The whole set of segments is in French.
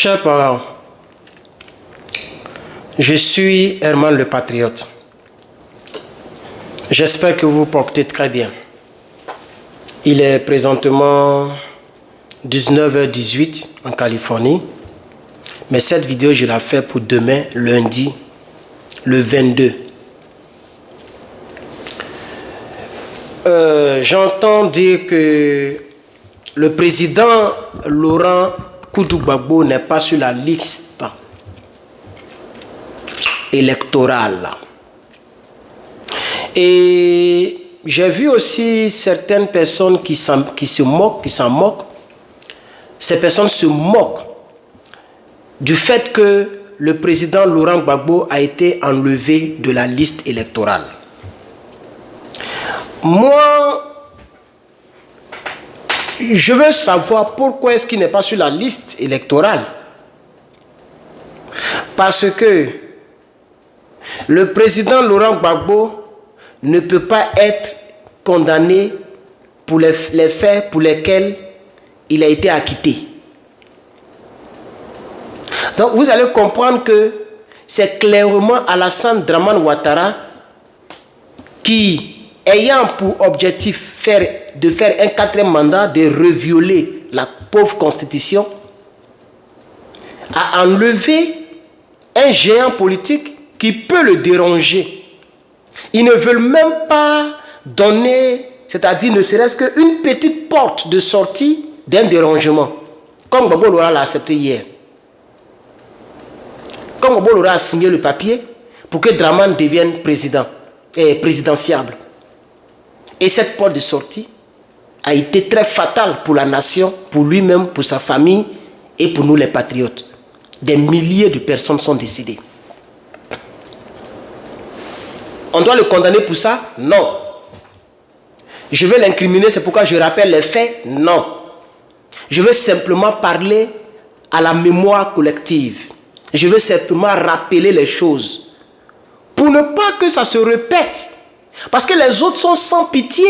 Chers parents, je suis Herman le Patriote. J'espère que vous vous portez très bien. Il est présentement 19h18 en Californie. Mais cette vidéo, je la fais pour demain, lundi, le 22. J'entends dire que le président Laurent Koudou-Gbagbo n'est pas sur la liste électorale. Et j'ai vu aussi certaines personnes qui s'en moquent. Ces personnes se moquent du fait que le président Laurent Gbagbo a été enlevé de la liste électorale. Moi, je veux savoir pourquoi est-ce qu'il n'est pas sur la liste électorale. Parce que le président Laurent Gbagbo ne peut pas être condamné pour les faits pour lesquels il a été acquitté. Donc vous allez comprendre que c'est clairement Alassane Dramane Ouattara qui, ayant pour objectif de faire un 4e mandat, de revioler la pauvre constitution, a enlevé un géant politique qui peut le déranger. Ils ne veulent même pas donner, c'est-à-dire ne serait-ce qu'une petite porte de sortie d'un dérangement. Comme Gbagbo Laurent l'a accepté hier. Comme Gbagbo Laurent a signé le papier pour que Dramane devienne présidentiable. Et cette porte de sortie a été très fatale pour la nation, pour lui-même, pour sa famille et pour nous les patriotes. Des milliers de personnes sont décédées. On doit le condamner pour ça? Non. Je vais l'incriminer, c'est pourquoi je rappelle les faits? Non. Je veux simplement parler à la mémoire collective. Je veux simplement rappeler les choses pour ne pas que ça se répète. Parce que les autres sont sans pitié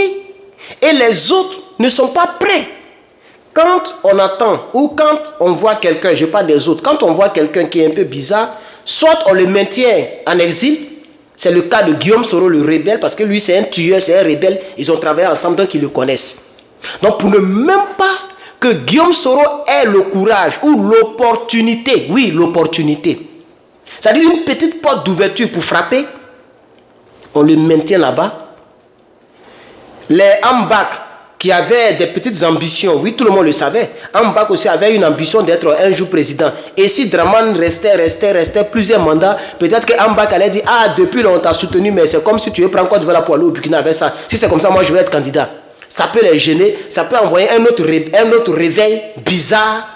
et les autres ne sont pas prêts. Quand on attend ou quand on voit quelqu'un, je parle des autres, quand on voit quelqu'un qui est un peu bizarre, soit on le maintient en exil. C'est le cas de Guillaume Soro, le rebelle, parce que lui c'est un tueur, c'est un rebelle. Ils ont travaillé ensemble, donc ils le connaissent. Donc pour ne même pas que Guillaume Soro ait le courage ou l'opportunité, oui l'opportunité, c'est-à-dire une petite porte d'ouverture pour frapper, on le maintient là-bas. Les Ambak qui avaient des petites ambitions, oui tout le monde le savait, Ambak aussi avait une ambition d'être un jour président. Et si Dramane restait plusieurs mandats, peut-être que Ambak allait dire, ah depuis longtemps on t'a soutenu, mais c'est comme si tu veux prendre encore de la pour aller au Burkina avec ça. Si c'est comme ça, moi je vais être candidat. Ça peut les gêner, ça peut envoyer un autre réveil bizarre.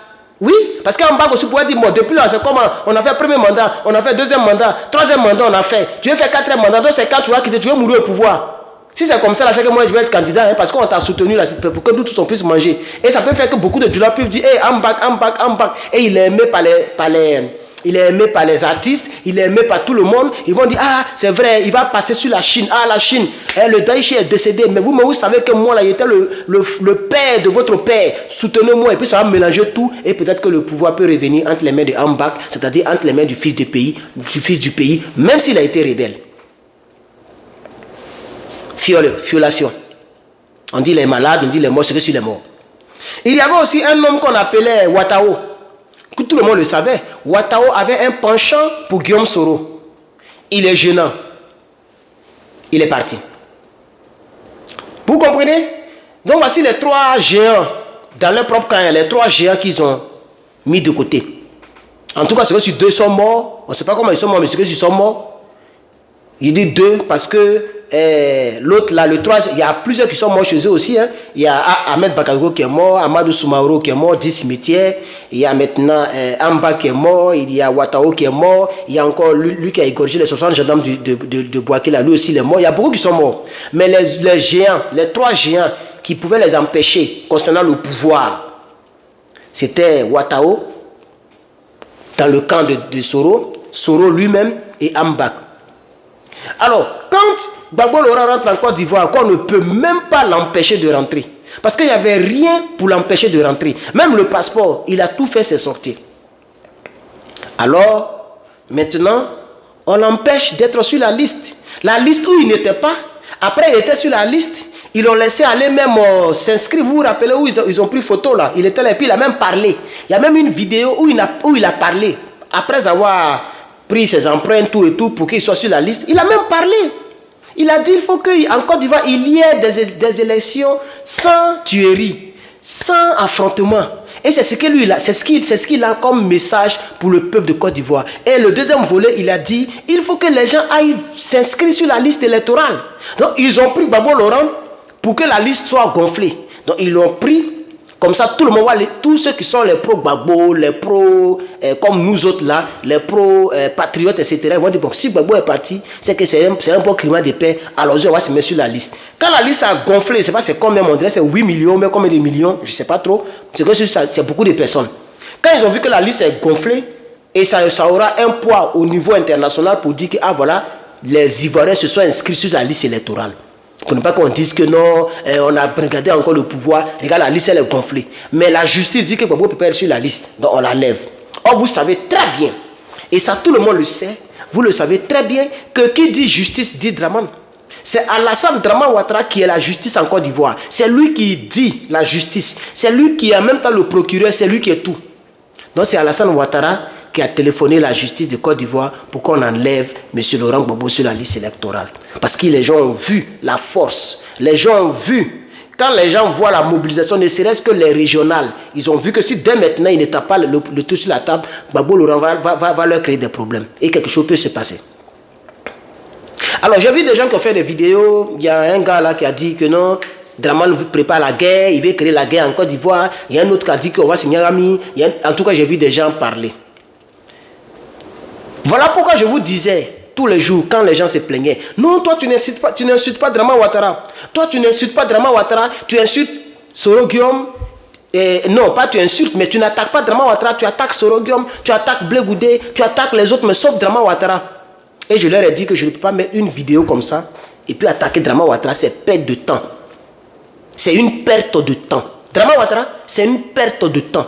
Oui, parce qu'Ambak aussi pourrait dire, bon, depuis là, c'est comment on a fait premier mandat, on a fait 2e mandat, 3e mandat, on a fait. Tu veux faire 4e mandat, donc c'est quand tu vas quitter, tu veux mourir au pouvoir. Si c'est comme ça, là, c'est que moi je vais être candidat, hein, parce qu'on t'a soutenu là, pour que tous on puisse manger. Et ça peut faire que beaucoup de gens peuvent dire, hey, Ambak. Et il est aimé il est aimé par les artistes, il est aimé par tout le monde. Ils vont dire, ah, c'est vrai, il va passer sur la Chine. Ah, la Chine, le Daïchi est décédé. Mais vous savez que moi, là, il était le père de votre père. Soutenez-moi. Et puis, ça va mélanger tout. Et peut-être que le pouvoir peut revenir entre les mains de Ambak, c'est-à-dire entre les mains du fils du pays, même s'il a été rebelle. Violation. On dit les malades, on dit les morts, c'est que sur les morts. Il y avait aussi un homme qu'on appelait Ouattao. Tout le monde le savait. Ouattao avait un penchant pour Guillaume Soro. Il est gênant. Il est parti. Vous comprenez? Donc voici les 3 géants dans leur propre camp, les 3 géants qu'ils ont mis de côté. En tout cas, c'est que sur 2 sont morts. On ne sait pas comment ils sont morts, mais c'est que s'ils sont morts. Il dit 2 parce que l'autre là, le 3, il y a plusieurs qui sont morts chez eux aussi. Hein. Il y a Ahmed Bakayoko qui est mort, Amadou Soumaoro qui est mort, 10 cimetières. Il y a maintenant Amba qui est mort, il y a Ouattao qui est mort, il y a encore lui qui a égorgé les 60 gendarmes de Bouaké, là, lui aussi il est mort. Il y a beaucoup qui sont morts. Mais les géants, les 3 géants qui pouvaient les empêcher concernant le pouvoir, c'était Ouattao, dans le camp de Soro, Soro lui-même et Ambak. Alors, quand Gbagbo Laurent rentre en Côte d'Ivoire, on ne peut même pas l'empêcher de rentrer. Parce qu'il n'y avait rien pour l'empêcher de rentrer. Même le passeport, il a tout fait ses sorties. Alors, maintenant, on l'empêche d'être sur la liste. La liste où il n'était pas, après il était sur la liste, ils l'ont laissé aller même s'inscrire. Vous vous rappelez où ils ont pris photo là? Il était là et puis il a même parlé. Il y a même une vidéo où il a parlé. Après avoir pris ses empreintes, tout et tout, pour qu'il soit sur la liste, il a même parlé. Il a dit il faut qu'en Côte d'Ivoire, il y ait des élections sans tuerie, sans affrontement. Et c'est ce qu'il a comme message pour le peuple de Côte d'Ivoire. Et le deuxième volet, il a dit il faut que les gens aillent s'inscrire sur la liste électorale. Donc ils ont pris Gbagbo Laurent pour que la liste soit gonflée. Donc ils l'ont pris. Comme ça, tout le monde voit, tous ceux qui sont les pro-Gbagbo, les pro, comme nous autres là, les pro-patriotes, etc. Ils vont dire, bon, si Gbagbo est parti, c'est que c'est un bon climat de paix, alors on va se mettre sur la liste. Quand la liste a gonflé, je ne sais pas c'est combien, on dirait c'est 8 millions, mais combien de millions, je ne sais pas trop, c'est que c'est beaucoup de personnes. Quand ils ont vu que la liste est gonflée, et ça aura un poids au niveau international pour dire que, ah voilà, les Ivoiriens se sont inscrits sur la liste électorale. Pour ne pas qu'on dise que non, on a regardé encore le pouvoir, regarde la liste elle est gonflée. Mais la justice dit que Gbagbo peut pas être sur la liste, donc on l'enlève. Or vous savez très bien, et ça tout le monde le sait, vous le savez très bien, que qui dit justice dit Dramane. C'est Alassane Dramane Ouattara qui est la justice en Côte d'Ivoire. C'est lui qui dit la justice. C'est lui qui est en même temps le procureur, c'est lui qui est tout. Donc c'est Alassane Ouattara qui a téléphoné la justice de Côte d'Ivoire pour qu'on enlève M. Laurent Gbagbo sur la liste électorale. Parce que les gens ont vu la force. Les gens ont vu. Quand les gens voient la mobilisation, ne serait-ce que les régionales, ils ont vu que si dès maintenant ils ne tapent pas le tout sur la table, Gbagbo Laurent va leur créer des problèmes. Et quelque chose peut se passer. Alors j'ai vu des gens qui ont fait des vidéos. Il y a un gars là qui a dit que non, Dramane prépare la guerre, il veut créer la guerre en Côte d'Ivoire. Il y a un autre qui a dit qu'on va signer un ami. En tout cas, j'ai vu des gens parler. Voilà pourquoi je vous disais tous les jours, quand les gens se plaignaient, non, toi tu n'insultes pas Dramane Ouattara. Toi tu n'insultes pas Dramane Ouattara, tu insultes Soro Guillaume. Non, pas tu insultes, mais tu n'attaques pas Dramane Ouattara, tu attaques Soro Guillaume, tu attaques Blé Goudé, tu attaques les autres, mais sauf Dramane Ouattara. Et je leur ai dit que je ne peux pas mettre une vidéo comme ça et puis attaquer Dramane Ouattara, c'est perte de temps. C'est une perte de temps. Dramane Ouattara, c'est une perte de temps.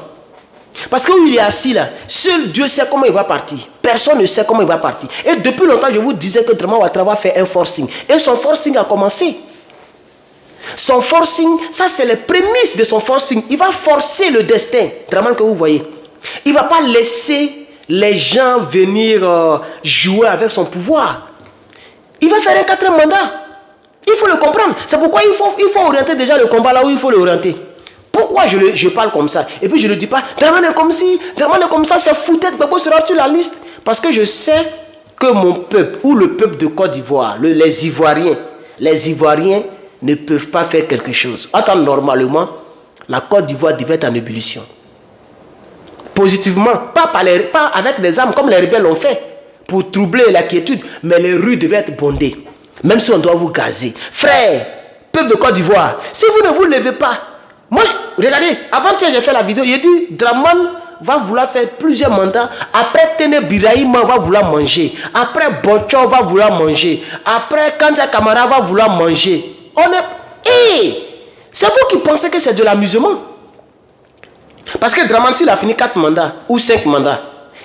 Parce que où il est assis là, seul Dieu sait comment il va partir. Personne ne sait comment il va partir. Et depuis longtemps, je vous disais que Dramane Ouattara va faire un forcing. Et son forcing a commencé. Son forcing, ça c'est les prémices de son forcing. Il va forcer le destin, Dramane que vous voyez. Il ne va pas laisser les gens venir jouer avec son pouvoir. Il va faire un 4e mandat. Il faut le comprendre. C'est pourquoi il faut orienter déjà le combat là où il faut l'orienter. Pourquoi je parle comme ça? Et puis je ne dis pas, Dramane est comme ci, Dramane est comme ça, c'est foutu, Gbagbo sera sur la liste. Parce que je sais que mon peuple, ou le peuple de Côte d'Ivoire, les Ivoiriens ne peuvent pas faire quelque chose. Attends, normalement, la Côte d'Ivoire devait être en ébullition. Positivement, pas avec des armes comme les rebelles l'ont fait, pour troubler la quiétude, mais les rues devaient être bondées. Même si on doit vous gazer. Frère, peuple de Côte d'Ivoire, si vous ne vous levez pas, moi, regardez, avant-hier j'ai fait la vidéo, j'ai dit Dramane va vouloir faire plusieurs mandats. Après Tene Birahima va vouloir manger. Après Bochon va vouloir manger. Après Kanja Kamara va vouloir manger. C'est vous qui pensez que c'est de l'amusement. Parce que Dramane, s'il a fini 4 mandats ou 5 mandats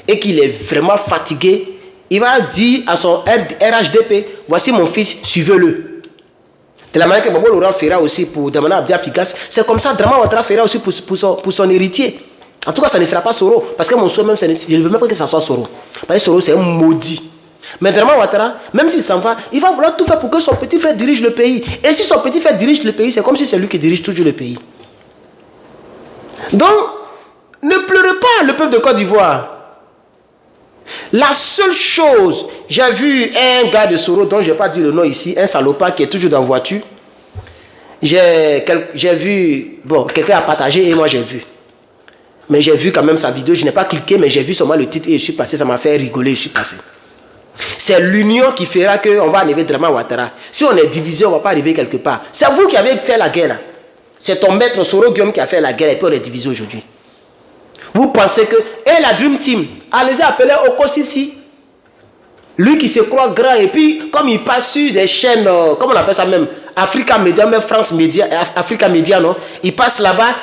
et qu'il est vraiment fatigué, il va dire à son RHDP, voici mon fils, suivez-le. De la manière que Gbagbo Laurent fera aussi pour demander à Abdia Pigas, c'est comme ça Dramane Ouattara fera aussi pour son héritier. En tout cas, ça ne sera pas Soro. Parce que mon souhait même, je ne veux même pas que ça soit Soro. Parce que Soro, c'est un maudit. Mais Dramane Ouattara, même s'il s'en va, il va vouloir tout faire pour que son petit frère dirige le pays. Et si son petit frère dirige le pays, c'est comme si c'est lui qui dirige toujours le pays. Donc, ne pleurez pas le peuple de Côte d'Ivoire. La seule chose, j'ai vu un gars de Soro, dont je ne vais pas dire le nom ici, un salopard qui est toujours dans la voiture. J'ai vu, bon, quelqu'un a partagé et moi j'ai vu. Mais j'ai vu quand même sa vidéo, je n'ai pas cliqué, mais j'ai vu seulement le titre et je suis passé, ça m'a fait rigoler, je suis passé. C'est l'union qui fera qu'on va arriver Dramane Ouattara. Si on est divisé, on ne va pas arriver quelque part. C'est vous qui avez fait la guerre là. C'est ton maître Soro Guillaume qui a fait la guerre et puis on est divisé aujourd'hui. Vous pensez que, et la Dream Team, allez-y appeler Okosisi. Lui qui se croit grand et puis comme il passe sur des chaînes, comment on appelle ça même, Africa Media, même France Media, Africa Media, non? Il passe là-bas,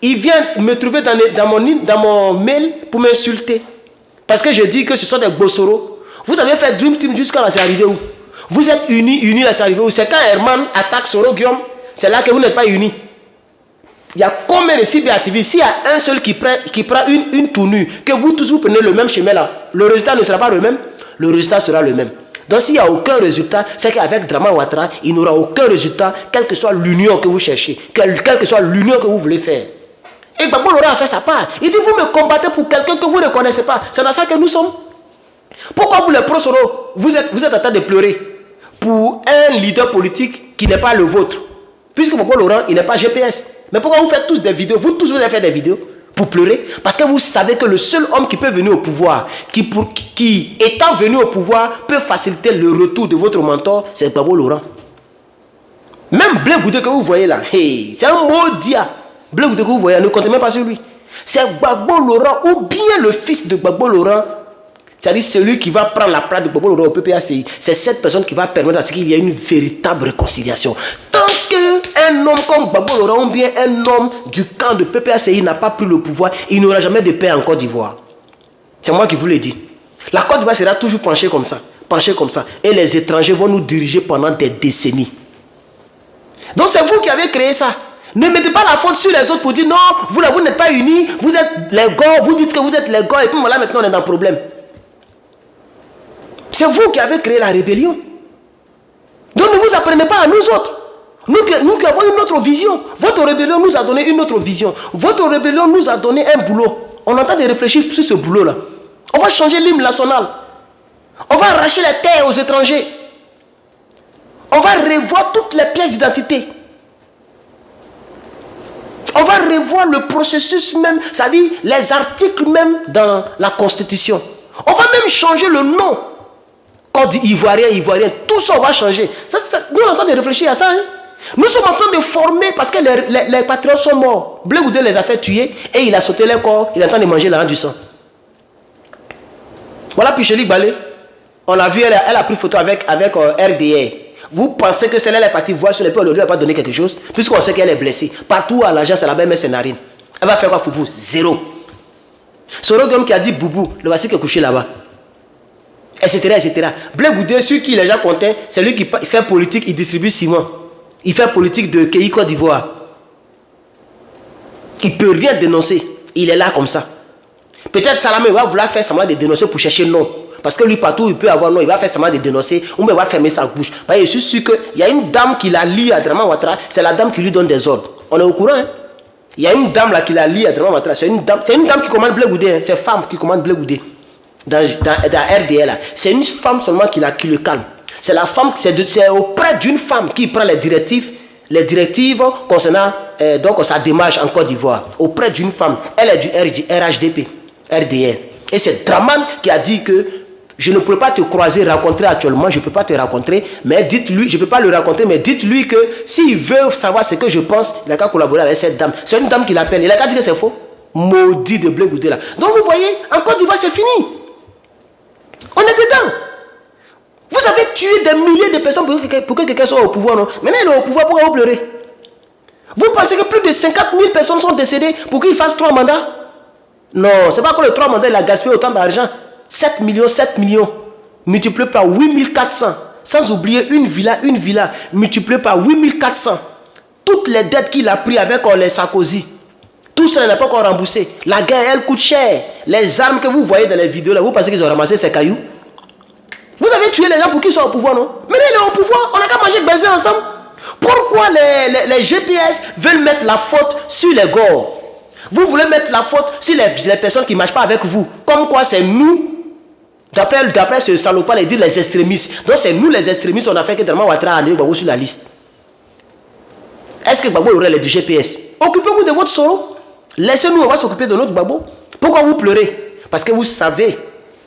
il vient me trouver dans mon mail pour m'insulter. Parce que je dis que ce sont des Bossoro. Vous avez fait Dream Team jusqu'à là, c'est arrivé où? Vous êtes unis là, c'est arrivé où? C'est quand Herman attaque Soro Guillaume, c'est là que vous n'êtes pas unis. Il y a combien de cyberaktivistes? S'il y a un seul qui prend une tournure, que vous tous vous prenez le même chemin là, le résultat ne sera pas le même. Le résultat sera le même. Donc s'il n'y a aucun résultat, c'est qu'avec Draman Ouattara, il n'y aura aucun résultat, quelle que soit l'union que vous cherchez, quelle que soit l'union que vous voulez faire. Et Gbagbo Laurent a fait sa part. Il dit, vous me combattez pour quelqu'un que vous ne connaissez pas. C'est dans ça que nous sommes. Pourquoi vous les pro-Soro, vous êtes en train de pleurer pour un leader politique qui n'est pas le vôtre? Puisque Gbagbo Laurent, il n'est pas GPS. Mais pourquoi vous faites tous des vidéos? Vous tous, vous avez fait des vidéos pour pleurer? Parce que vous savez que le seul homme qui peut venir au pouvoir, qui étant venu au pouvoir, peut faciliter le retour de votre mentor, c'est Gbagbo Laurent. Même Blé Goudé que vous voyez là, hey, c'est un maudit. Blé Goudé que vous voyez, ne comptez même pas sur lui. C'est Gbagbo Laurent ou bien le fils de Gbagbo Laurent. C'est-à-dire celui qui va prendre la place de Gbagbo Laurent au PPACI. C'est cette personne qui va permettre à ce qu'il y ait une véritable réconciliation. Tant qu'un homme comme Gbagbo Laurent ou bien un homme du camp de PPACI n'a pas pris le pouvoir, il n'y aura jamais de paix en Côte d'Ivoire. C'est moi qui vous le dis. La Côte d'Ivoire sera toujours penchée comme ça. Penchée comme ça. Et les étrangers vont nous diriger pendant des décennies. Donc c'est vous qui avez créé ça. Ne mettez pas la faute sur les autres pour dire non, vous n'êtes pas unis, vous êtes les gars, vous dites que vous êtes les gars, et puis voilà, maintenant on est dans le problème. C'est vous qui avez créé la rébellion. Donc ne vous apprenez pas à nous autres. Nous qui avons une autre vision. Votre rébellion nous a donné une autre vision. Votre rébellion nous a donné un boulot. On est en train de réfléchir sur ce boulot-là. On va changer l'hymne national. On va arracher les terres aux étrangers. On va revoir toutes les pièces d'identité. On va revoir le processus même, c'est-à-dire les articles même dans la Constitution. On va même changer le nom. Code ivoirien, tout ça on va changer. Nous on est en train de réfléchir à ça. Hein? Nous sommes en train de former parce que les patriotes sont morts. Blé Goudé les a fait tuer et il a sauté leur corps. Il est en train de manger la du sang. Voilà Picheli Balé. On l'a vu, elle a pris photo avec RDR. Vous pensez que celle-là est partie voir sur les pieds, on ne lui a pas donné quelque chose, puisqu'on sait qu'elle est blessée. Partout à l'agence, elle a même ses narines. Elle va faire quoi pour vous? Zéro. Soro Guillaume qui a dit Boubou, le voici qui est couché là-bas. Etc. etc. Blé Goudé, sur qui les gens comptaient, c'est lui qui fait politique, il distribue ciment. Il fait politique de Kéi Côte d'Ivoire. Il ne peut rien dénoncer. Il est là comme ça. Peut-être Salamé va vouloir faire semblant de dénoncer pour chercher non. Parce que lui, partout, il peut avoir non, il va faire semblant de dénoncer, ou il va fermer sa bouche. Parce que je suis sûr qu'il y a une dame qui l'a lié à Draman Ouattara, c'est la dame qui lui donne des ordres. On est au courant, hein? Il y a une dame là qui l'a lié à Draman Ouattara, c'est une dame qui commande Blé Goudé, hein? C'est une femme qui commande Blé Goudé. Dans RDL là. C'est une femme seulement qui le calme. C'est la femme, c'est auprès d'une femme qui prend les directives concernant donc sa démarche en Côte d'Ivoire. Auprès d'une femme. Elle est du RHDP, RDL. Et c'est Draman qui a dit que je ne pourrais pas te croiser, rencontrer actuellement, je ne peux pas te rencontrer, mais dites-lui, je ne peux pas le rencontrer, mais dites-lui que s'il veut savoir ce que je pense, il n'a qu'à collaborer avec cette dame. C'est une dame qui l'appelle, il n'a qu'à dire que c'est faux. Maudit de Blé Goudé là. Donc vous voyez, en Côte d'Ivoire c'est fini. On est dedans. Vous avez tué des milliers de personnes pour que quelqu'un soit au pouvoir, non? Maintenant il est au pouvoir, pourquoi vous pleurez? Vous pensez que plus de 50 000 personnes sont décédées pour qu'il fasse 3 mandats? Non, c'est pas que les 3 mandats il a gaspillé autant d'argent. 7 millions, multiplié par 8400, sans oublier une villa, multiplié par 8400. Toutes les dettes qu'il a prises avec les Sarkozy, tout ça n'est pas encore remboursé. La guerre, elle coûte cher. Les armes que vous voyez dans les vidéos, là, vous pensez qu'ils ont ramassé ces cailloux? Vous avez tué les gens pour qu'ils soient au pouvoir, non? Maintenant, il est au pouvoir, on n'a qu'à manger baiser ensemble. Pourquoi les GPS veulent mettre la faute sur les gars? Vous voulez mettre la faute sur les personnes qui ne marchent pas avec vous. Comme quoi, c'est nous. D'après ce salopard, il dit les extrémistes. Donc c'est nous les extrémistes, on a fait que Draman Ouattara a mis Gbagbo sur la liste. Est-ce que Gbagbo aurait les du GPS? Occupez-vous de votre solo. Laissez-nous, on va s'occuper de notre Gbagbo. Pourquoi vous pleurez? Parce que vous savez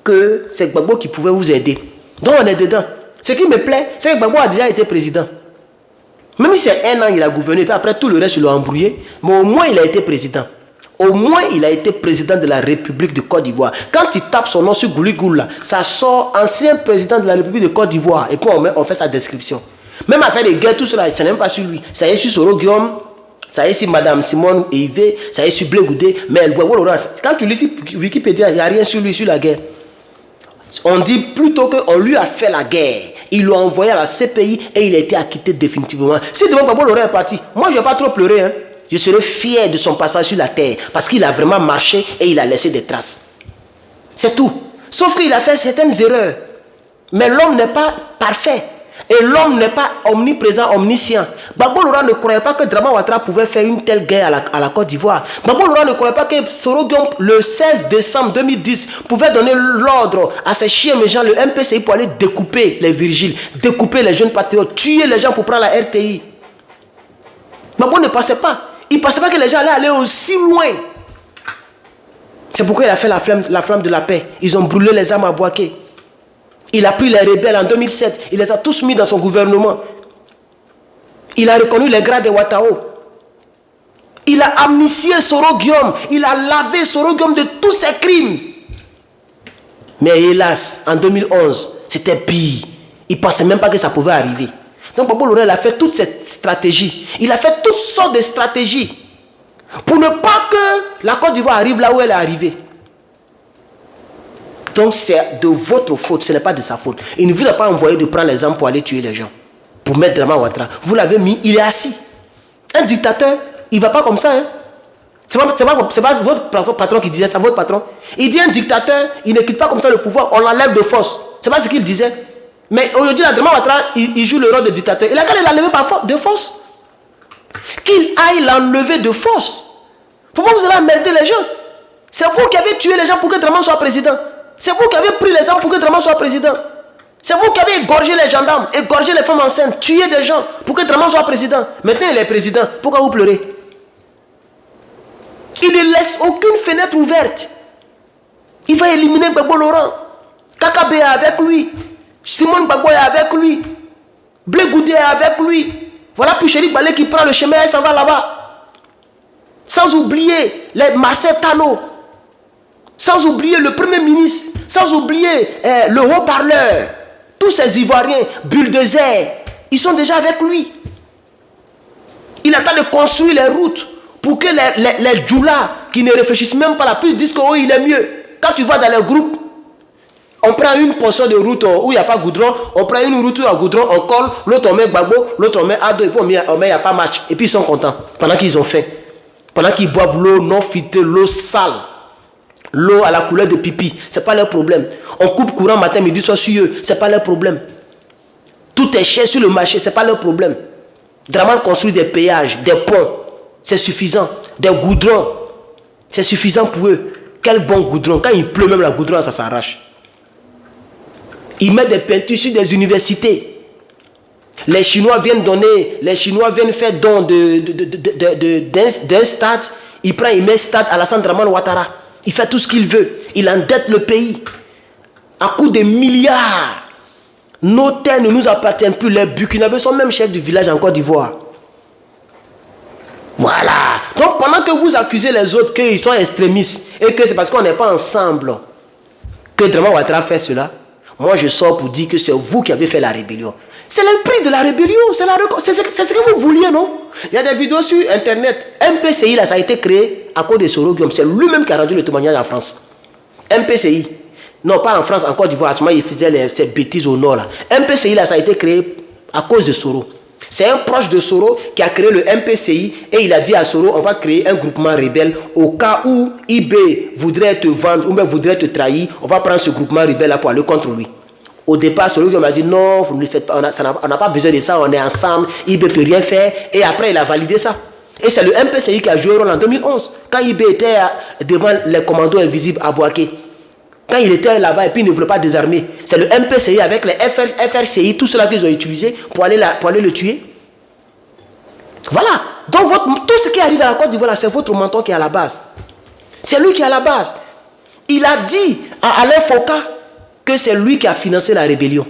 que c'est Gbagbo qui pouvait vous aider. Donc on est dedans. Ce qui me plaît, c'est que Gbagbo a déjà été président. Même si c'est 1 an, il a gouverné, puis après tout le reste, il l'a embrouillé. Mais au moins, il a été président. Au moins, il a été président de la République de Côte d'Ivoire. Quand il tape son nom sur Gouligoul, ça sort ancien président de la République de Côte d'Ivoire. Et puis on fait sa description. Même affaire des guerres, tout cela, ce n'est même pas sur lui. Ça y est sur Soro Guillaume, Ça y est sur Madame Simone Eivé, ça y est sur Blé Goudé, mais Gbagbo Laurent, quand tu lis sur Wikipédia, il n'y a rien sur lui, sur la guerre. On dit plutôt qu'on lui a fait la guerre. Il l'a envoyé à la CPI et il a été acquitté définitivement. Si demain Gbagbo Laurent est parti, moi je ne vais pas trop pleurer. Hein. Je serai fier de son passage sur la terre parce qu'il a vraiment marché et il a laissé des traces. C'est tout. Sauf qu'il a fait certaines erreurs. Mais l'homme n'est pas parfait. Et l'homme n'est pas omniprésent, omniscient. Gbagbo Laurent ne croyait pas que Dramane Ouattara pouvait faire une telle guerre à la Côte d'Ivoire. Gbagbo Laurent ne croyait pas que Soro Guillaume, le 16 décembre 2010, pouvait donner l'ordre à ses chiens méchants, le MPCI, pour aller découper les vigiles, découper les jeunes patriotes, tuer les gens pour prendre la RTI. Gbagbo ne pensait pas. Il ne pensait pas que les gens allaient aller aussi loin. C'est pourquoi il a fait la flamme de la paix. Ils ont brûlé les armes à Bouaké. Il a pris les rebelles en 2007. Il les a tous mis dans son gouvernement. Il a reconnu les grades de Ouattao. Il a amnistié Soro Guillaume. Il a lavé Soro Guillaume de tous ses crimes. Mais hélas, en 2011, c'était pire. Il ne pensait même pas que ça pouvait arriver. Donc Gbagbo Laurent a fait toute cette stratégie. Il a fait toutes sortes de stratégies pour ne pas que la Côte d'Ivoire arrive là où elle est arrivée. Donc c'est de votre faute, ce n'est pas de sa faute. Il ne vous a pas envoyé de prendre les armes pour aller tuer les gens, pour mettre Dramane Ouattara. Vous l'avez mis, il est assis. Un dictateur, il ne va pas comme ça. Hein. C'est pas votre patron qui disait ça, votre patron. Il dit un dictateur, il ne quitte pas comme ça le pouvoir, on l'enlève de force. C'est pas ce qu'il disait. Mais aujourd'hui, Dramane Ouattara, il joue le rôle de dictateur. Il a qu'à l'enlever de force. Qu'il aille l'enlever de force. Pourquoi vous allez emmerder les gens? C'est vous qui avez tué les gens pour que Dramane soit président. C'est vous qui avez pris les armes pour que Dramane soit président. C'est vous qui avez égorgé les gendarmes, égorgé les femmes enceintes, tué des gens pour que Dramane soit président. Maintenant, il est président. Pourquoi vous pleurez? Il ne laisse aucune fenêtre ouverte. Il va éliminer Gbagbo Laurent. Kakabe est avec lui. Simone Gbagbo est avec lui. Blé Goudé est avec lui. Voilà Picheri Balé qui prend le chemin et s'en va là-bas. Sans oublier les Marcel Tano. Sans oublier le Premier ministre, sans oublier le haut-parleur, tous ces Ivoiriens, bulldozers, ils sont déjà avec lui. Il attend de construire les routes pour que les djoulas qui ne réfléchissent même pas là puissent dire que oh, il est mieux. Quand tu vas dans les groupes, on prend une portion de route où il n'y a pas goudron, on prend une route où il y a goudron, on colle, l'autre on met Gbagbo, l'autre on met Ado, et puis on met il n'y a pas match. Et puis ils sont contents pendant qu'ils ont fait. Pendant qu'ils boivent l'eau non filtrée, l'eau sale. L'eau à la couleur de pipi, ce n'est pas leur problème. On coupe courant matin, midi, soir sur eux, ce n'est pas leur problème. Tout est cher sur le marché, ce n'est pas leur problème. Dramane construit des péages, des ponts, c'est suffisant. Des goudrons, c'est suffisant pour eux. Quel bon goudron. Quand il pleut, même la goudron, ça s'arrache. Ils mettent des peintures sur des universités. Les Chinois viennent donner, les Chinois viennent faire don d'un stade. Il prend, il met stade à Alassane Dramane Ouattara. Il fait tout ce qu'il veut. Il endette le pays. À coup de milliards. Nos terres ne nous appartiennent plus. Les Burkinabés sont même chefs du village en Côte d'Ivoire. Voilà. Donc pendant que vous accusez les autres qu'ils sont extrémistes et que c'est parce qu'on n'est pas ensemble que Dramane Ouattara fait cela, moi je sors pour dire que c'est vous qui avez fait la rébellion. C'est le prix de la rébellion. C'est ce que vous vouliez, non? Il y a des vidéos sur internet. MPCI, là, ça a été créé à cause de Soro Guillaume. C'est lui-même qui a rendu le témoignage en France. MPCI. Non, pas en France, en Côte d'Ivoire. À ce moment, il faisait ces bêtises au nord. Là. MPCI, là, ça a été créé à cause de Soro. C'est un proche de Soro qui a créé le MPCI et il a dit à Soro, on va créer un groupement rebelle au cas où IB voudrait te vendre ou même voudrait te trahir. On va prendre ce groupement rebelle là pour aller contre lui. Au départ, celui qui m'a dit non, vous ne le faites pas, on n'a pas besoin de ça, on est ensemble, IB ne peut rien faire. Et après, il a validé ça. Et c'est le MPCI qui a joué un rôle en 2011, quand IB était devant les commandos invisibles à Bouaké. Quand il était là-bas et puis il ne voulait pas désarmer. C'est le MPCI avec les FRCI, tout cela qu'ils ont utilisé pour aller le tuer. Voilà. Donc tout ce qui arrive à la Côte d'Ivoire, c'est votre mentor qui est à la base. C'est lui qui est à la base. Il a dit à Alain Foka que c'est lui qui a financé la rébellion.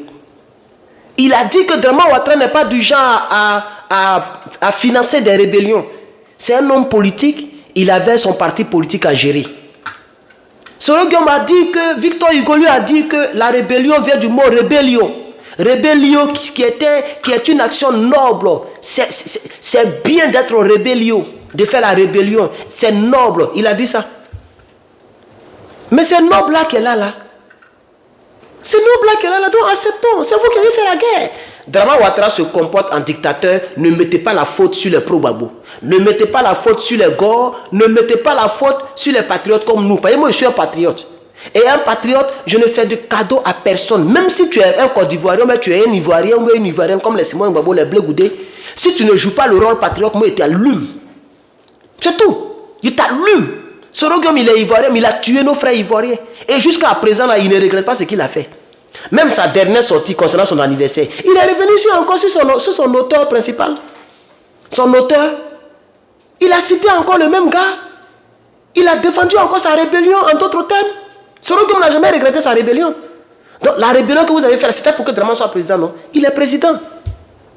Il a dit que Dramane Ouattara n'est pas du genre à financer des rébellions. C'est un homme politique, il avait son parti politique à gérer. Soro Guillaume a dit que, Victor Hugo lui a dit que la rébellion vient du mot rébellion. Rébellion qui est une action noble. C'est bien d'être rébellion. de faire la rébellion. C'est noble, il a dit ça. Mais c'est noble là qu'elle a là. C'est noble là qu'elle a là, donc acceptons. C'est vous qui avez fait la guerre. Draman Ouattara se comporte en dictateur. Ne mettez pas la faute sur les pro-Babo. Ne mettez pas la faute sur les Gors. Ne mettez pas la faute sur les patriotes comme nous. Parce que moi, je suis un patriote. Et un patriote, je ne fais de cadeau à personne. Même si tu es un Côte d'Ivoirien, mais tu es un Ivoirien ou une Ivoirienne comme les Simon Gbagbo, les Blé Goudé. Si tu ne joues pas le rôle patriote, moi, il t'allume. C'est tout. Il t'allume. Sorogum, il est Ivoirien, mais il a tué nos frères Ivoiriens. Et jusqu'à présent, là, il ne regrette pas ce qu'il a fait. Même sa dernière sortie concernant son anniversaire, il est revenu encore sur son auteur principal. Son auteur, il a cité encore le même gars. Il a défendu encore sa rébellion en d'autres termes. Sorogum n'a jamais regretté sa rébellion. Donc la rébellion que vous avez faite, c'était pour que Draman soit président, non? Il est président.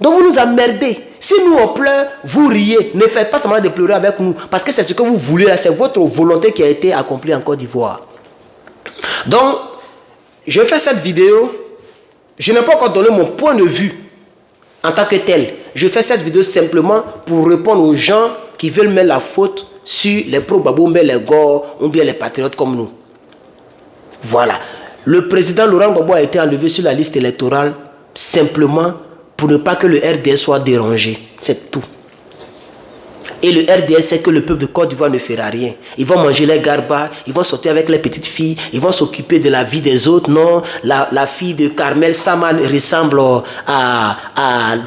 Donc vous nous emmerdez. Si nous on pleure, vous riez. Ne faites pas semblant de pleurer avec nous. Parce que c'est ce que vous voulez là. C'est votre volonté qui a été accomplie en Côte d'Ivoire. Donc, je fais cette vidéo. Je n'ai pas encore donné mon point de vue en tant que tel. Je fais cette vidéo simplement pour répondre aux gens qui veulent mettre la faute sur les pro-Babo, les Gors ou bien les patriotes comme nous. Voilà. Le président Laurent Gbagbo a été enlevé sur la liste électorale simplement pour ne pas que le RDS soit dérangé. C'est tout. Et le RDS sait que le peuple de Côte d'Ivoire ne fera rien. Ils vont manger les garbas, ils vont sortir avec les petites filles, ils vont s'occuper de la vie des autres. Non, la fille de Carmel Saman ressemble à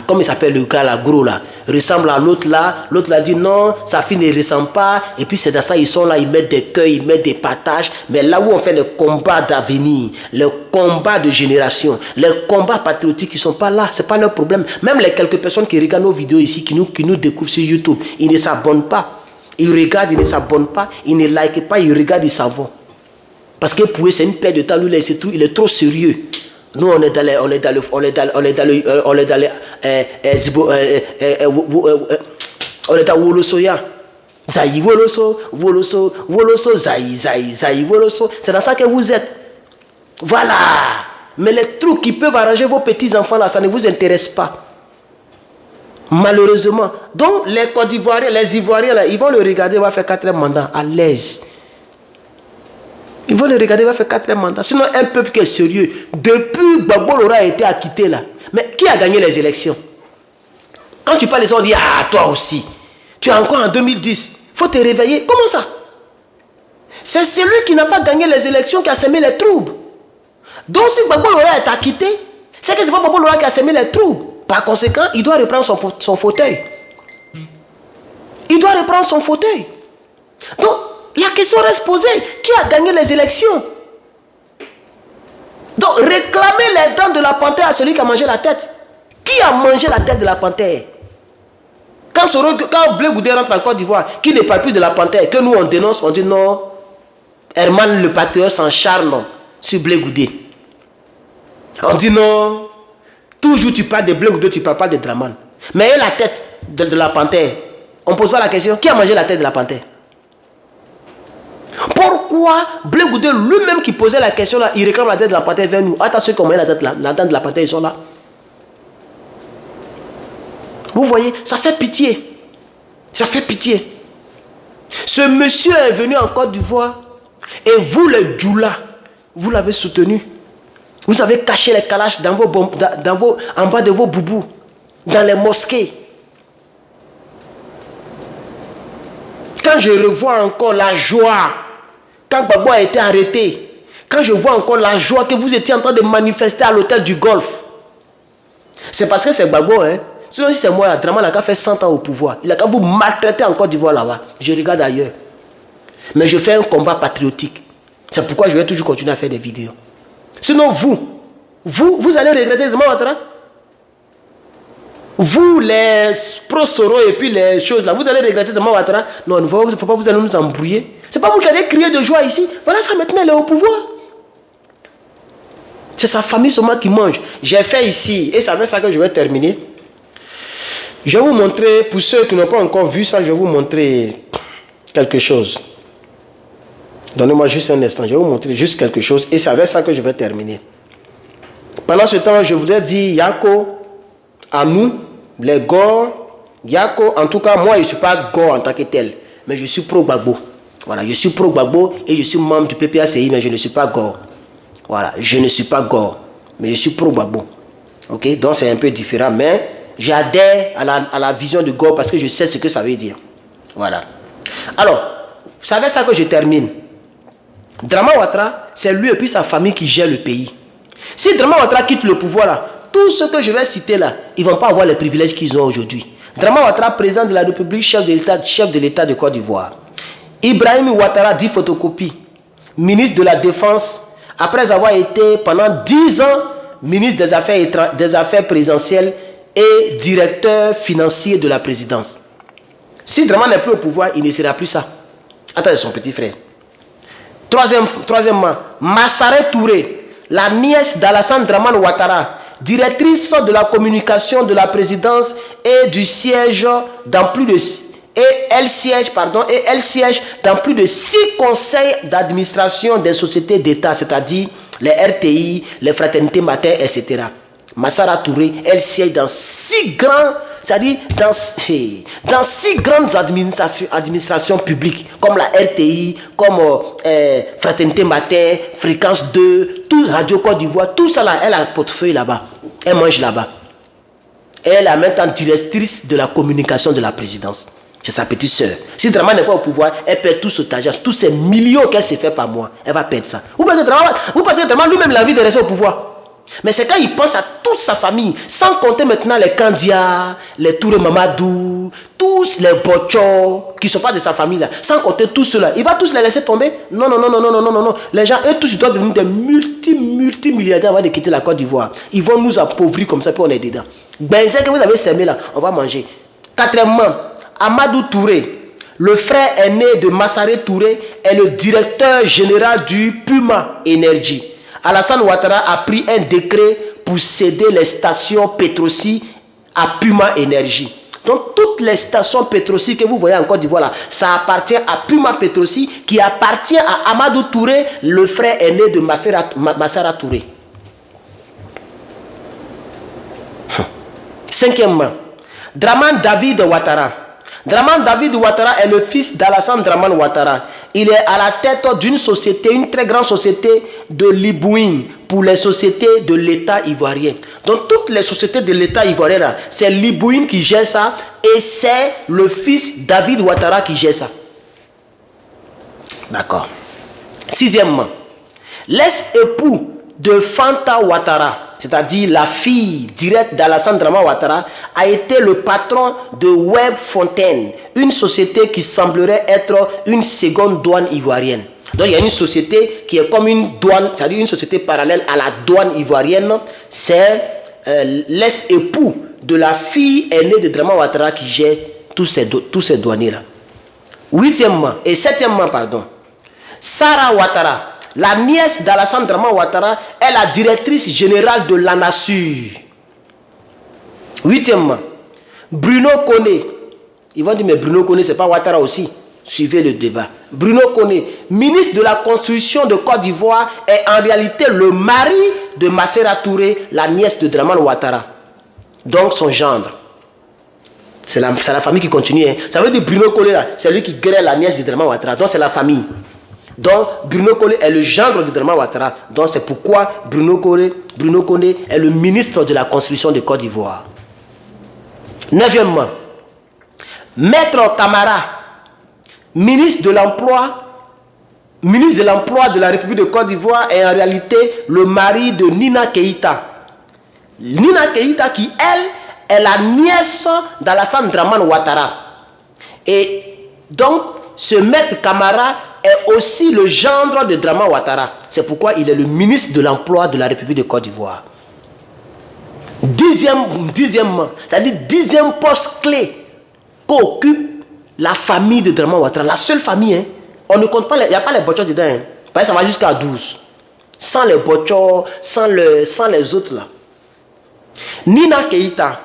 comment il s'appelle le gars là, gros là, ressemble à l'autre là. L'autre là dit non, sa fille ne ressemble pas. Et puis c'est dans ça, ils sont là, ils mettent des cœurs, ils mettent des partages. Mais là où on fait le combat d'avenir, le combat de génération, les combats patriotiques, ils ne sont pas là, c'est pas leur problème. Même les quelques personnes qui regardent nos vidéos ici, qui nous découvrent sur YouTube, ils ne s'abonnent pas. Ils regardent, ils ne s'abonnent pas, ils ne likent pas, ils regardent, ils s'en vont. Parce que pour eux, c'est une perte de temps. Lui, là, il est trop sérieux. Nous, on est dans Wolosoya. Zaï Woloso, Woloso, Woloso, Zaï Woloso. C'est dans ça que vous êtes. Voilà. Mais les trucs qui peuvent arranger vos petits-enfants là, ça ne vous intéresse pas. Malheureusement. Donc, les Côte d'Ivoiriens, les Ivoiriens là, ils vont le regarder, ils vont faire 4 mandats à l'aise. Ils vont le regarder, il va faire 4 mandats. Sinon, un peuple qui est sérieux, depuis Gbagbo Laurent a été acquitté là. Mais qui a gagné les élections? Quand tu parles, les gens disent, ah, toi aussi. Tu es encore en 2010. Il faut te réveiller. Comment ça? C'est celui qui n'a pas gagné les élections qui a semé les troubles. Donc, si Gbagbo Laurent est acquitté, c'est que ce n'est pas Gbagbo Laurent qui a semé les troubles. Par conséquent, il doit reprendre son fauteuil. Il doit reprendre son fauteuil. Donc, la question reste posée. Qui a gagné les élections? Donc, réclamer les dents de la panthère à celui qui a mangé la tête. Qui a mangé la tête de la panthère? Quand Blé Goudé rentre en Côte d'Ivoire, qui ne parle plus de la panthère, que nous on dénonce, on dit non, Herman le patriote s'encharne sur Blé Goudé. On dit non, toujours tu parles de Blé Goudé, tu ne parles pas de Draman. Mais la tête de la panthère, on ne pose pas la question, qui a mangé la tête de la panthère? Pourquoi Blé Goudé lui-même qui posait la question là, il réclame la tête de la panthère vers nous? Attention comment la tête de la panthère, ils sont là. Vous voyez, ça fait pitié. Ça fait pitié. Ce monsieur est venu en Côte d'Ivoire et vous les Djoula, vous l'avez soutenu. Vous avez caché les kalash en bas de vos boubous, dans les mosquées. Quand je revois encore la joie, quand Gbagbo a été arrêté, quand je vois encore la joie que vous étiez en train de manifester à l'hôtel du Golfe, c'est parce que c'est Gbagbo, hein. Sinon, si c'est moi, Draman a fait 100 ans au pouvoir. Il a qu'à vous maltraiter en Côte d'Ivoire là-bas. Je regarde ailleurs. Mais je fais un combat patriotique. C'est pourquoi je vais toujours continuer à faire des vidéos. Sinon, vous allez regretter Draman Ouattara. Vous, les pro-Soro et puis les choses là, vous allez regretter Draman Ouattara. Non, il ne faut pas vous allez nous embrouiller. C'est pas vous qui avez crié de joie ici. Voilà, ça maintenant elle est au pouvoir. C'est sa famille seulement qui mange. J'ai fait ici, et c'est avec ça que je vais terminer. Je vais vous montrer, pour ceux qui n'ont pas encore vu ça, je vais vous montrer quelque chose. Donnez-moi juste un instant, je vais vous montrer juste quelque chose, et c'est avec ça que je vais terminer. Pendant ce temps, je voudrais dire Yako, à nous, les Gors, Yako, en tout cas, moi, je ne suis pas Gore en tant que tel, mais je suis pro-Gbagbo. Voilà, je suis pro-Gbagbo et je suis membre du PPACI, mais je ne suis pas Gore. Voilà, je ne suis pas Gore, mais je suis pro-Gbagbo. Ok, donc c'est un peu différent, mais j'adhère à la vision de Gore parce que je sais ce que ça veut dire. Voilà. Alors, c'est avec ça que je termine. Drama Ouattara, c'est lui et puis sa famille qui gèrent le pays. Si Drama Ouattara quitte le pouvoir là, tout ce que je vais citer là, ils ne vont pas avoir les privilèges qu'ils ont aujourd'hui. Drama Ouattara, président de la République, chef de l'État de Côte d'Ivoire. Ibrahim Ouattara, dit photocopie, ministre de la Défense, après avoir été pendant 10 ans ministre des Affaires présidentielles et directeur financier de la présidence. Si Drama n'est plus au pouvoir, il ne sera plus ça. Attendez, son petit frère. Troisièmement, Massaré Touré, la nièce d'Alassane Dramane Ouattara, directrice de la communication de la présidence et du siège dans plus de... elle siège dans plus de 6 conseils d'administration des sociétés d'État, c'est-à-dire les RTI, les fraternités maternes, etc. Massara Touré, elle siège dans 6 grands, c'est-à-dire dans 6 grandes administrations publiques, comme la RTI, comme Fraternité Matin, Fréquence 2, tout Radio Côte d'Ivoire, tout ça là, elle a un portefeuille là-bas. Elle mange là-bas. Elle est en même temps directrice de la communication de la présidence. C'est sa petite soeur. Si Drama n'est pas au pouvoir, elle perd tout cet argent, tous ces millions qu'elle s'est fait par mois. Elle va perdre ça. Vous pensez que Drama lui-même a envie de rester au pouvoir. Mais c'est quand il pense à toute sa famille, sans compter maintenant les Kandia, les Touré Mamadou, tous les Bocho qui ne sont pas de sa famille là, sans compter tous ceux-là, il va tous les laisser tomber. Non. Les gens, eux tous, ils doivent devenir des multimilliardaires avant de quitter la Côte d'Ivoire. Ils vont nous appauvrir comme ça, puis on est dedans. Ben, c'est que vous avez semé là, on va manger. Quatrièmement, Amadou Touré, le frère aîné de Massaré Touré, est le directeur général du Puma Energy. Alassane Ouattara a pris un décret pour céder les stations Petrosi à Puma Energy. Donc toutes les stations Petrosi que vous voyez en Côte d'Ivoire là, ça appartient à Puma Petrosi qui appartient à Amadou Touré, le frère aîné de Massara Touré. Cinquièmement, Dramane David Ouattara. Dramane David Ouattara est le fils d'Alassane Dramane Ouattara. Il est à la tête d'une société, une très grande société de Libouine pour les sociétés de l'État ivoirien. Donc toutes les sociétés de l'État ivoirien, c'est Libouine qui gère ça et c'est le fils David Ouattara qui gère ça. D'accord. Sixièmement, l'ex-époux de Fanta Ouattara, c'est-à-dire la fille directe d'Alassane Dramane Ouattara, a été le patron de Web Fontaine, une société qui semblerait être une seconde douane ivoirienne. Donc il y a une société qui est comme une douane, c'est-à-dire une société parallèle à la douane ivoirienne. C'est l'ex-époux de la fille aînée de Dramane Ouattara qui gère tous ces douaniers-là. Septièmement, Sarah Ouattara, la nièce d'Alassane Dramane Ouattara, est la directrice générale de l'ANASUR. Huitièmement, Bruno Koné. Ils vont dire, mais Bruno Koné, ce n'est pas Ouattara aussi. Suivez le débat. Bruno Koné, ministre de la Construction de Côte d'Ivoire, est en réalité le mari de Massara Touré, la nièce de Dramane Ouattara. Donc son gendre. C'est la famille qui continue. Hein. Ça veut dire Bruno Koné, c'est lui qui grêle la nièce de Dramane Ouattara. Donc c'est la famille. Donc Bruno Koné est le gendre de Dramane Ouattara. Donc c'est pourquoi Bruno Koné est le ministre de la Construction de Côte d'Ivoire. Neuvièmement, Maître Camara, ministre de l'Emploi de la République de Côte d'Ivoire, est en réalité le mari de Nina Keïta. Nina Keïta qui, elle, est la nièce d'Alassane Dramane Ouattara. Et donc, ce Maître Camara est aussi le gendre de Dramane Ouattara. C'est pourquoi il est le ministre de l'Emploi de la République de Côte d'Ivoire. Dixièmement, c'est-à-dire 10e poste clé qu'occupe la famille de Dramane Ouattara. La seule famille, hein. On ne compte pas, il n'y a pas les bochors dedans. Hein. Parce que ça va jusqu'à 12. Sans les bochors, sans les autres là. Nina Keïta,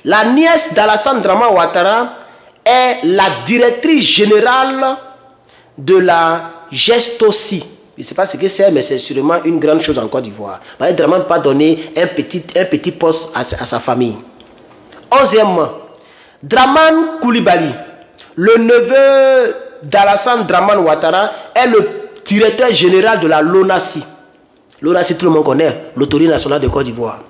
la nièce d'Alassane Dramane Ouattara, est la directrice générale de la Gestosi. Je ne sais pas ce que c'est, mais c'est sûrement une grande chose en Côte d'Ivoire. Dramane ne peut pas donner un petit poste à sa famille. 11e, Draman Coulibaly, le neveu d'Alassane Draman Ouattara, est le directeur général de la LONASI. LONASI, tout le monde connaît, l'Autorité nationale de Côte d'Ivoire,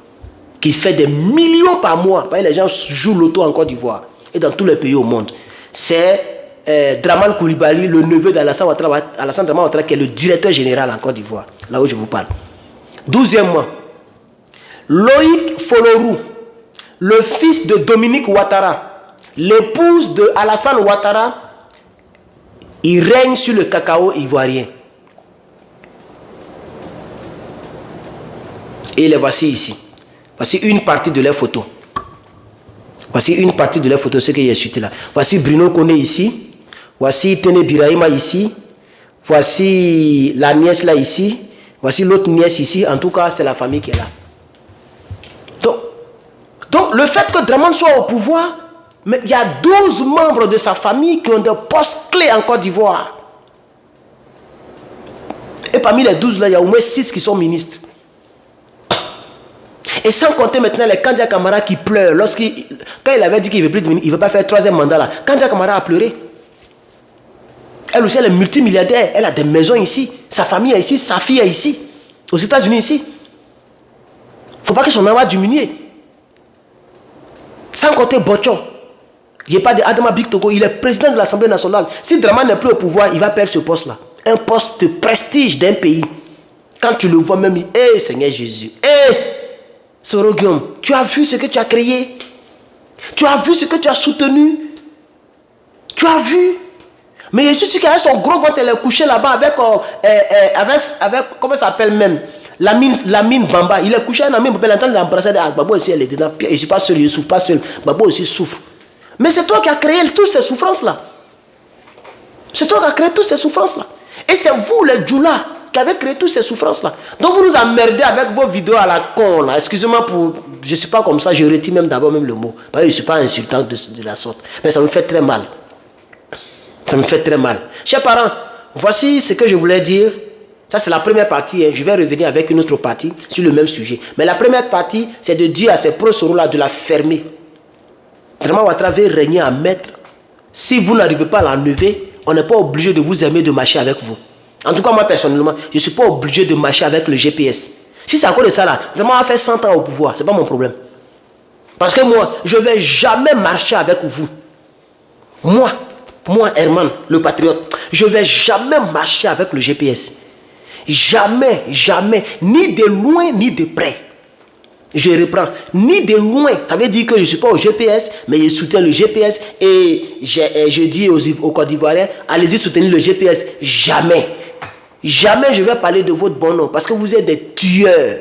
qui fait des millions par mois. Les gens jouent l'auto en Côte d'Ivoire et dans tous les pays au monde. C'est Draman Coulibaly, le neveu d'Alassane Draman Ouattara, qui est le directeur général en Côte d'Ivoire, là où je vous parle. 12e mois. Loïc Folorou, le fils de Dominique Ouattara, l'épouse de Alassane Ouattara, il règne sur le cacao ivoirien. Et les voici ici. Voici une partie de leurs photos. Voici une partie de leurs photos, ce que j'ai cité là. Voici Bruno Koné ici. Voici Tene Birahima ici. Voici la nièce là ici. Voici l'autre nièce ici. En tout cas, c'est la famille qui est là. Donc le fait que Draman soit au pouvoir, mais il y a 12 membres de sa famille qui ont des postes clés en Côte d'Ivoire. Et parmi les 12 là, il y a au moins 6 qui sont ministres. Et sans compter maintenant les Kandia Camara qui pleurent. Quand il avait dit qu'il ne veut plus devenir, il ne veut pas faire 3e mandat là. Kandia Camara a pleuré. Elle aussi, elle est multimilliardaire. Elle a des maisons ici. Sa famille est ici. Sa fille est ici. Aux États-Unis ici. Il ne faut pas que son nom va diminuer. Sans compter Bocho. Il n'y a pas d'Adama Big Togo. Il est président de l'Assemblée nationale. Si Draman n'est plus au pouvoir, il va perdre ce poste là. Un poste de prestige d'un pays. Quand tu le vois même, hé Seigneur Jésus. Hé Sorogium, tu as vu ce que tu as créé? Tu as vu ce que tu as soutenu? Tu as vu? Mais je suis sûr qu'avec son gros ventre, elle est couchée là-bas avec comment ça s'appelle même? Lamine Bamba. Il est couché avec Lamine Bamba, il est en train de l'embrasser. Babo aussi, elle est dedans. Je ne suis pas seul, je ne souffre pas seul. Babo aussi souffre. Mais c'est toi qui as créé toutes ces souffrances-là. C'est toi qui as créé toutes ces souffrances-là. Et c'est vous, les Djoula, qui avez créé toutes ces souffrances-là. Donc vous nous emmerdez avec vos vidéos à la con, là. Excusez-moi pour... Je ne suis pas comme ça, je retire même d'abord même le mot. Parce que je ne suis pas insultant de la sorte. Mais ça me fait très mal. Ça me fait très mal. Chers parents, voici ce que je voulais dire. Ça, c'est la première partie. Hein. Je vais revenir avec une autre partie sur le même sujet. Mais la première partie, c'est de dire à ces pro-Soro-là de la fermer. Vraiment, Ouattara veut régner en maître. Si vous n'arrivez pas à l'enlever, on n'est pas obligé de vous aimer, de marcher avec vous. En tout cas, moi, personnellement, je ne suis pas obligé de marcher avec le GPS. Si c'est à cause de ça, là, vraiment, on va faire 100 ans au pouvoir. Ce n'est pas mon problème. Parce que moi, je ne vais jamais marcher avec vous. Moi, Herman, le patriote, je ne vais jamais marcher avec le GPS. Jamais, jamais, ni de loin, ni de près. Je reprends, ni de loin. Ça veut dire que je ne suis pas au GPS, mais je soutiens le GPS. Et je dis aux Côte d'Ivoiriens, allez-y soutenir le GPS. Jamais. Jamais je vais parler de votre bon nom, parce que vous êtes des tueurs.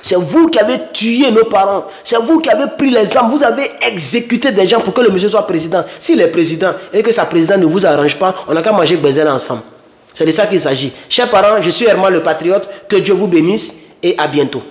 C'est vous qui avez tué nos parents. C'est vous qui avez pris les armes. Vous avez exécuté des gens pour que le monsieur soit président. S'il est président et que sa présidente ne vous arrange pas, on n'a qu'à manger Bézel ensemble. C'est de ça qu'il s'agit. Chers parents, je suis Herman le patriote. Que Dieu vous bénisse et à bientôt.